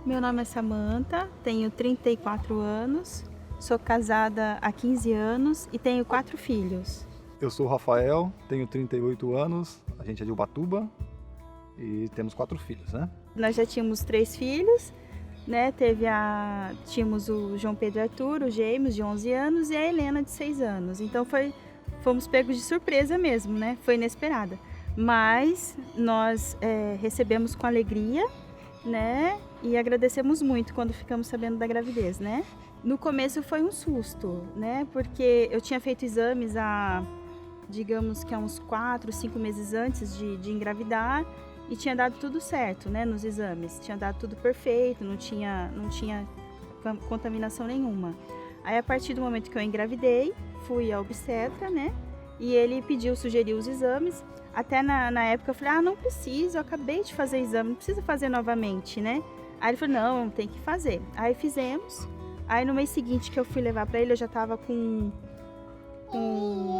Meu nome é Samantha, tenho 34 anos, sou casada há 15 anos e tenho 4 filhos. Eu sou o Rafael, tenho 38 anos, a gente é de Ubatuba e temos 4 filhos, né? Nós já tínhamos 3 filhos, né? Tínhamos o João Pedro e Arthur, os gêmeos de 11 anos e a Helena de 6 anos. Então fomos pegos de surpresa mesmo, né? Foi inesperada. Mas nós recebemos com alegria, né? E agradecemos muito quando ficamos sabendo da gravidez, né? No começo foi um susto, né? Porque eu tinha feito exames digamos que há uns 4, 5 meses antes de engravidar e tinha dado tudo certo, né? Nos exames, tinha dado tudo perfeito, não tinha contaminação nenhuma. Aí a partir do momento que eu engravidei, fui ao obstetra, né? E ele sugeriu os exames. Até na época eu falei, não preciso, eu acabei de fazer exame, não precisa fazer novamente, né? Aí ele falou, não, tem que fazer. Aí fizemos. Aí no mês seguinte que eu fui levar para ele, eu já estava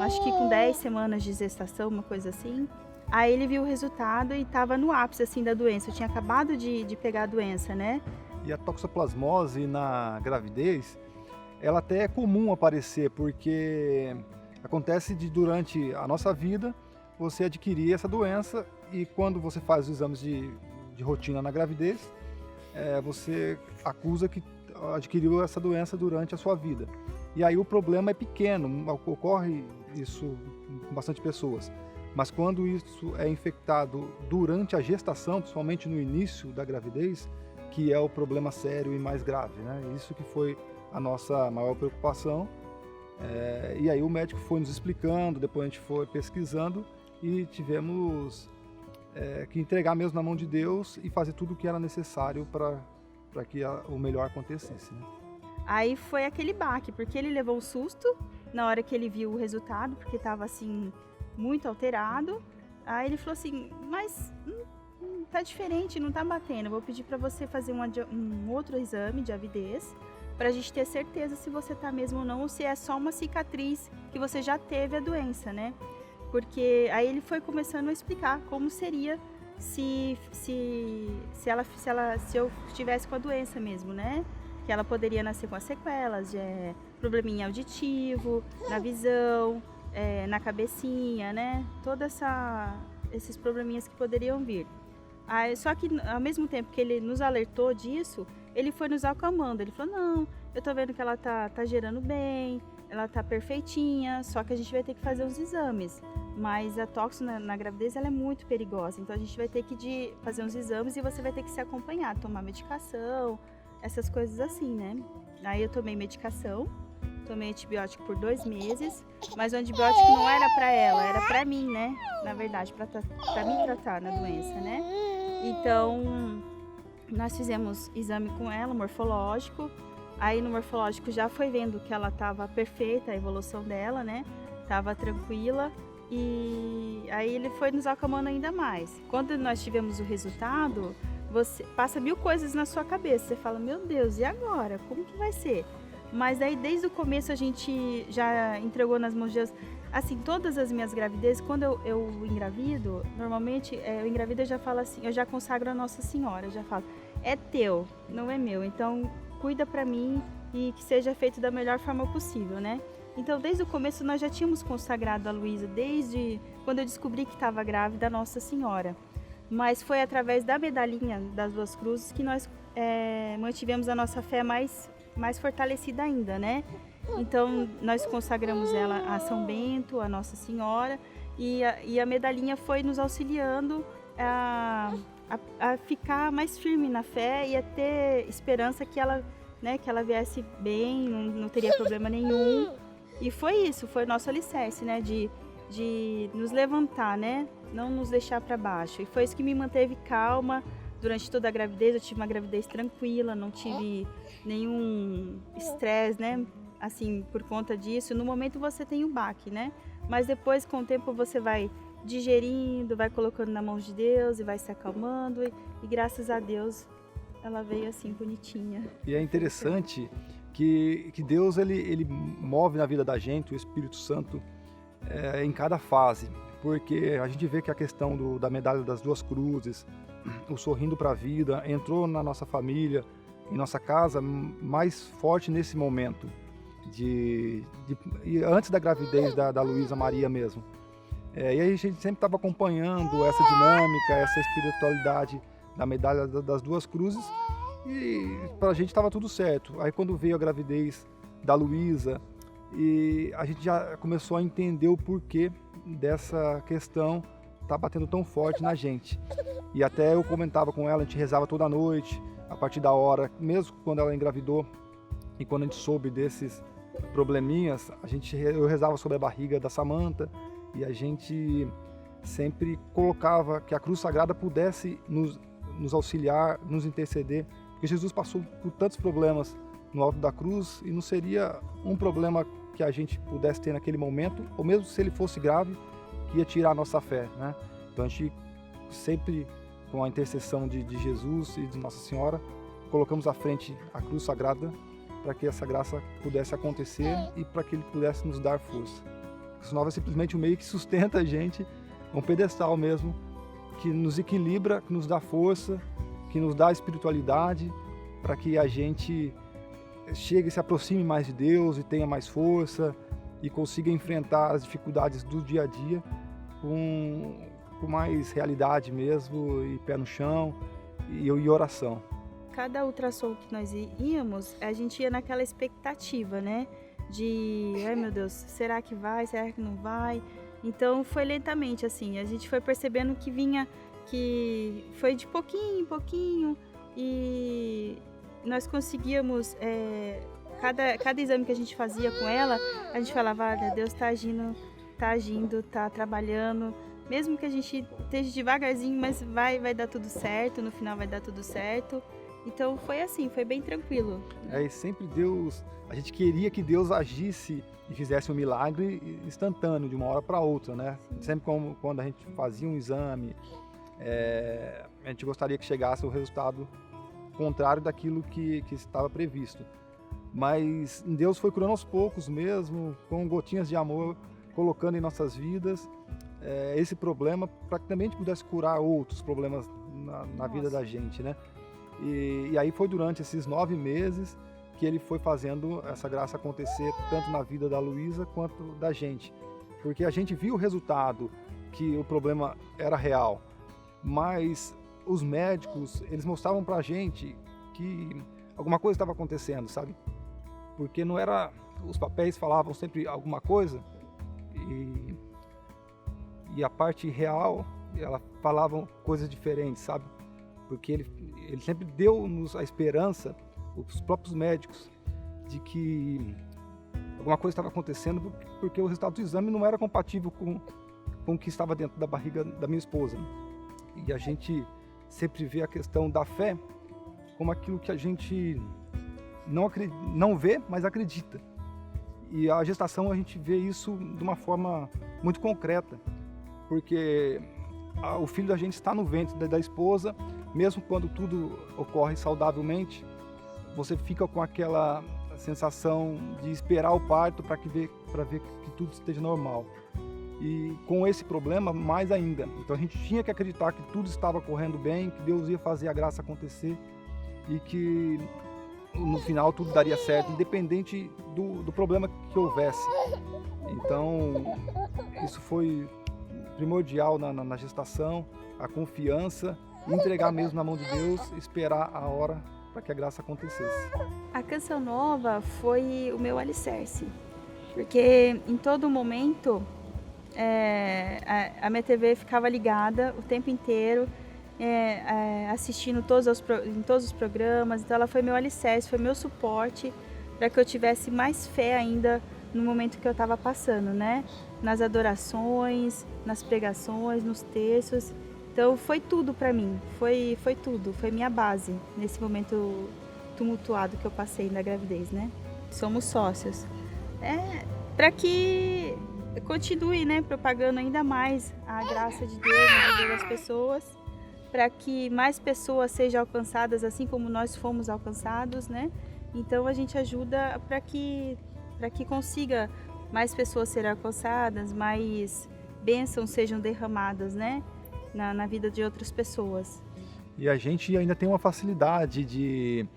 acho que com 10 semanas de gestação, uma coisa assim. Aí ele viu o resultado e estava no ápice assim da doença. Eu tinha acabado de pegar a doença, né? E a toxoplasmose na gravidez, ela até é comum aparecer, porque acontece durante a nossa vida você adquirir essa doença e quando você faz os exames de rotina na gravidez, você acusa que adquiriu essa doença durante a sua vida. E aí o problema é pequeno, ocorre isso com bastante pessoas. Mas quando isso é infectado durante a gestação, principalmente no início da gravidez, que é o problema sério e mais grave, né? Isso que foi a nossa maior preocupação. E aí o médico foi nos explicando, depois a gente foi pesquisando e tivemos que entregar mesmo na mão de Deus e fazer tudo o que era necessário para que o melhor acontecesse, né? Aí foi aquele baque, porque ele levou um susto na hora que ele viu o resultado, porque estava assim muito alterado. Aí ele falou assim, mas tá diferente, não tá batendo. Eu vou pedir para você fazer um outro exame de avidez para a gente ter certeza se você tá mesmo ou não, ou se é só uma cicatriz que você já teve a doença, né? Porque aí ele foi começando a explicar como seria se eu estivesse com a doença mesmo, né? Que ela poderia nascer com as sequelas, probleminha auditivo, na visão, na cabecinha, né? Todos esses probleminhas que poderiam vir. Só que ao mesmo tempo que ele nos alertou disso, ele foi nos acalmando. Ele falou, não, eu tô vendo que ela tá gerando bem, ela tá perfeitinha, só que a gente vai ter que fazer os exames. Mas a toxina na gravidez ela é muito perigosa, então a gente vai ter que fazer uns exames e você vai ter que se acompanhar, tomar medicação, essas coisas assim, né? Aí eu tomei medicação, tomei antibiótico por 2 meses, mas o antibiótico não era para ela, era para mim, né? Na verdade, para me tratar na doença, né? Então, nós fizemos exame com ela, morfológico. Aí no morfológico já foi vendo que ela estava perfeita, a evolução dela, né? Tava tranquila. E aí ele foi nos acalmando ainda mais. Quando nós tivemos o resultado, você passa 1000 coisas na sua cabeça. Você fala, meu Deus, e agora? Como que vai ser? Mas aí desde o começo a gente já entregou nas mãos de Deus. Assim, todas as minhas gravidezes, quando eu engravido, normalmente eu engravido eu já falo assim, eu já consagro a Nossa Senhora, eu já falo, é teu, não é meu, então cuida pra mim e que seja feito da melhor forma possível, né? Então, desde o começo, nós já tínhamos consagrado a Luísa, desde quando eu descobri que estava grávida, a Nossa Senhora. Mas foi através da medalhinha das 2 cruzes que nós mantivemos a nossa fé mais fortalecida ainda, né? Então, nós consagramos ela a São Bento, a Nossa Senhora, e a medalhinha foi nos auxiliando a ficar mais firme na fé e a ter esperança que ela viesse bem, não teria problema nenhum. E foi isso, foi o nosso alicerce, né? De nos levantar, né? Não nos deixar para baixo. E foi isso que me manteve calma durante toda a gravidez. Eu tive uma gravidez tranquila, não tive nenhum estresse, né? Assim, por conta disso. No momento você tem o baque, né? Mas depois, com o tempo, você vai digerindo, vai colocando na mão de Deus e vai se acalmando. E graças a Deus, ela veio assim, bonitinha. E é interessante que Deus ele move na vida da gente, o Espírito Santo, em cada fase. porque a gente vê que a questão da medalha das duas cruzes, o sorrindo para a vida, entrou na nossa família, em nossa casa, mais forte nesse momento, e antes da gravidez da Luísa Maria mesmo. E aí a gente sempre estava acompanhando essa dinâmica, essa espiritualidade da medalha das duas cruzes, e para a gente estava tudo certo. Aí quando veio a gravidez da Luísa, e a gente já começou a entender o porquê dessa questão tá batendo tão forte na gente. E até eu comentava com ela, a gente rezava toda noite, a partir da hora, mesmo quando ela engravidou, e quando a gente soube desses probleminhas, eu rezava sobre a barriga da Samanta, e a gente sempre colocava que a cruz sagrada pudesse nos auxiliar, nos interceder, porque Jesus passou por tantos problemas no alto da cruz, e não seria um problema que a gente pudesse ter naquele momento, ou mesmo se ele fosse grave, que ia tirar a nossa fé, né? Então a gente sempre, com a intercessão de Jesus e de Nossa Senhora, colocamos à frente a cruz sagrada para que essa graça pudesse acontecer e para que Ele pudesse nos dar força. O Senhor é simplesmente o meio que sustenta a gente, um pedestal mesmo, que nos equilibra, que nos dá força, que nos dá espiritualidade, para que a gente chegue e se aproxime mais de Deus e tenha mais força e consiga enfrentar as dificuldades do dia a dia com mais realidade mesmo, e pé no chão e oração. Cada ultrassom que nós íamos, a gente ia naquela expectativa, né? De, ai meu Deus, será que vai, será que não vai? Então foi lentamente assim, a gente foi percebendo que foi de pouquinho em pouquinho, e nós conseguíamos, cada exame que a gente fazia com ela, a gente falava, olha, Deus está agindo, está trabalhando, mesmo que a gente esteja devagarzinho, mas vai dar tudo certo, no final vai dar tudo certo. Então foi assim, foi bem tranquilo. E sempre a gente queria que Deus agisse e fizesse um milagre instantâneo, de uma hora para outra, né? Sim. Sempre quando a gente fazia um exame, a gente gostaria que chegasse o resultado contrário daquilo que estava previsto. Mas Deus foi curando aos poucos mesmo, com gotinhas de amor, colocando em nossas vidas esse problema, para que também a gente pudesse curar outros problemas na vida da gente, né? E aí foi durante esses 9 meses que ele foi fazendo essa graça acontecer, tanto na vida da Luísa quanto da gente. Porque a gente viu o resultado, que o problema era real, mas os médicos, eles mostravam pra gente que alguma coisa estava acontecendo, sabe? Porque não era, os papéis falavam sempre alguma coisa, e a parte real, ela falavam coisas diferentes, sabe? Porque ele sempre deu-nos a esperança, os próprios médicos, de que alguma coisa estava acontecendo, porque o resultado do exame não era compatível com o que estava dentro da barriga da minha esposa. E a gente sempre vê a questão da fé como aquilo que a gente não vê, mas acredita. E a gestação, a gente vê isso de uma forma muito concreta, porque o filho da gente está no ventre da esposa, mesmo quando tudo ocorre saudavelmente, você fica com aquela sensação de esperar o parto para ver que tudo esteja normal. E com esse problema, mais ainda. Então a gente tinha que acreditar que tudo estava correndo bem, que Deus ia fazer a graça acontecer e que no final tudo daria certo, independente do problema que houvesse. Então isso foi primordial na gestação, a confiança, entregar mesmo na mão de Deus, esperar a hora para que a graça acontecesse. A Canção Nova foi o meu alicerce, porque em todo momento a minha TV ficava ligada o tempo inteiro, assistindo em todos os programas, então ela foi meu alicerce, foi meu suporte para que eu tivesse mais fé ainda no momento que eu estava passando, né? Nas adorações, nas pregações, nos terços. Então foi tudo para mim, foi tudo, foi minha base nesse momento tumultuado que eu passei na gravidez, né? Somos sócios. Para que continue, né, propagando ainda mais a graça de Deus na vida das pessoas, para que mais pessoas sejam alcançadas assim como nós fomos alcançados, né? Então a gente ajuda para que consiga mais pessoas serem alcançadas, mais bênçãos sejam derramadas, né, na vida de outras pessoas. E a gente ainda tem uma facilidade de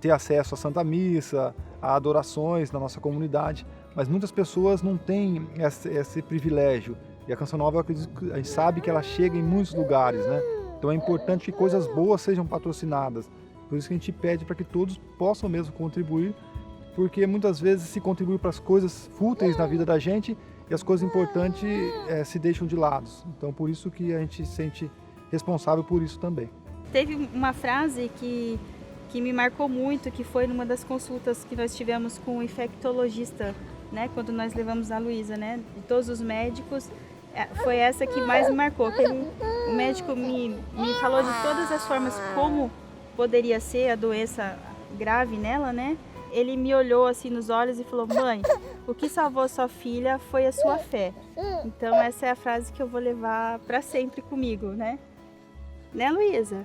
ter acesso à Santa Missa, a adorações na nossa comunidade, mas muitas pessoas não têm esse privilégio. E a Canção Nova, a gente sabe que ela chega em muitos lugares, né? Então é importante que coisas boas sejam patrocinadas. Por isso que a gente pede para que todos possam mesmo contribuir, porque muitas vezes se contribui para as coisas fúteis na vida da gente e as coisas importantes se deixam de lado. Então por isso que a gente se sente responsável por isso também. Teve uma frase que me marcou muito, que foi numa das consultas que nós tivemos com o infectologista, né, quando nós levamos a Luísa, né, de todos os médicos, foi essa que mais me marcou. O médico me falou de todas as formas como poderia ser a doença grave nela, né? Ele me olhou assim nos olhos e falou: mãe, o que salvou sua filha foi a sua fé. Então essa é a frase que eu vou levar para sempre comigo, né? Né, Luísa?